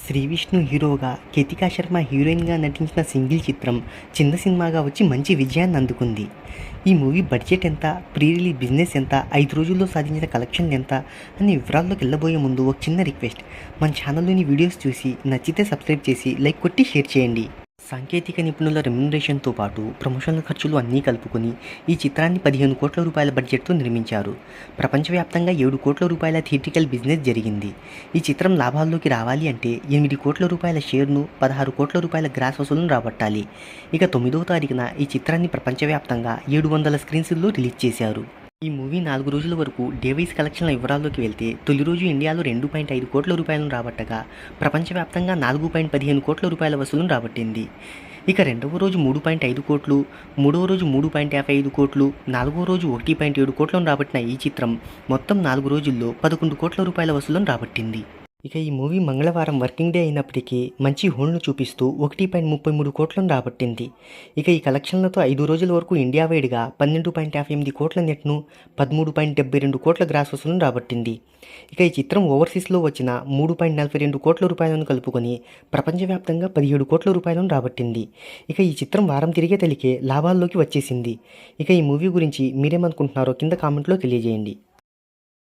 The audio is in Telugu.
శ్రీ విష్ణు హీరోగా, కేతికా శర్మ హీరోయిన్‌గా నటించిన సింగిల్ చిత్రం చిన్న సినిమాగా వచ్చి మంచి విజయాన్ని అందుకుంది. ఈ మూవీ బడ్జెట్ ఎంత? ప్రీ రిలీజ్ బిజినెస్ ఎంత? 5 రోజుల్లో సాధించిన కలెక్షన్లు ఎంత? అనే వివరాల్లోకి వెళ్ళబోయే ముందు ఒక చిన్న రిక్వెస్ట్. మన ఛానల్‌లోని వీడియోస్ చూసి నచ్చితే సబ్స్క్రైబ్ చేసి లైక్ కొట్టి షేర్ చేయండి. సాంకేతిక నిపుణుల రెమ్యునరేషన్‌తో పాటు ప్రమోషన్ల ఖర్చులు అన్నీ కలుపుకొని ఈ చిత్రాన్ని 15,00,00,000 బడ్జెట్‌తో నిర్మించారు. ప్రపంచవ్యాప్తంగా 7,00,00,000 థియేట్రికల్ బిజినెస్ జరిగింది. ఈ చిత్రం లాభాల్లోకి రావాలి అంటే 8,00,00,000 షేర్‌ను, 16,00,00,000 గ్రాస్ వసూలును రాబట్టాలి. ఇక 9వ తారీఖున ఈ చిత్రాన్ని ప్రపంచవ్యాప్తంగా 700 స్క్రీన్స్‌ల్లో రిలీజ్ చేశారు. ఈ మూవీ 4 రోజుల వరకు డే వైస్ కలెక్షన్ల వివరాల్లోకి వెళ్తే తొలి రోజు ఇండియాలో 2,5 కోట్ల రూపాయలను రాబట్టగా ప్రపంచవ్యాప్తంగా 4,15 కోట్ల రూపాయల వసూలును రాబట్టింది. ఇక రెండవ రోజు 3,5 కోట్లు, మూడవ రోజు 3,55 కోట్లు, నాలుగవ రోజు 1,7 కోట్లను రాబట్టిన ఈ చిత్రం మొత్తం 4 రోజుల్లో 11 కోట్ల రూపాయల వసూలును రాబట్టింది. ఇక ఈ మూవీ మంగళవారం వర్కింగ్ డే అయినప్పటికీ మంచి హోల్డ్ను చూపిస్తూ 1,33 కోట్లను రాబట్టింది. ఇక ఈ కలెక్షన్లతో 5 రోజుల వరకు ఇండియా వైడ్గా 12,58 కోట్ల నెట్ను, 13,72 కోట్ల గ్రాస్ వసూలును రాబట్టింది. ఇక ఈ చిత్రం ఓవర్సీస్లో వచ్చిన 3,42 కోట్ల రూపాయలను కలుపుకొని ప్రపంచవ్యాప్తంగా 17 కోట్ల రూపాయలను రాబట్టింది. ఇక ఈ చిత్రం వారం తిరిగే తలికే లాభాల్లోకి వచ్చేసింది. ఇక ఈ మూవీ గురించి మీరేమనుకుంటున్నారో కింద కామెంట్లో తెలియజేయండి.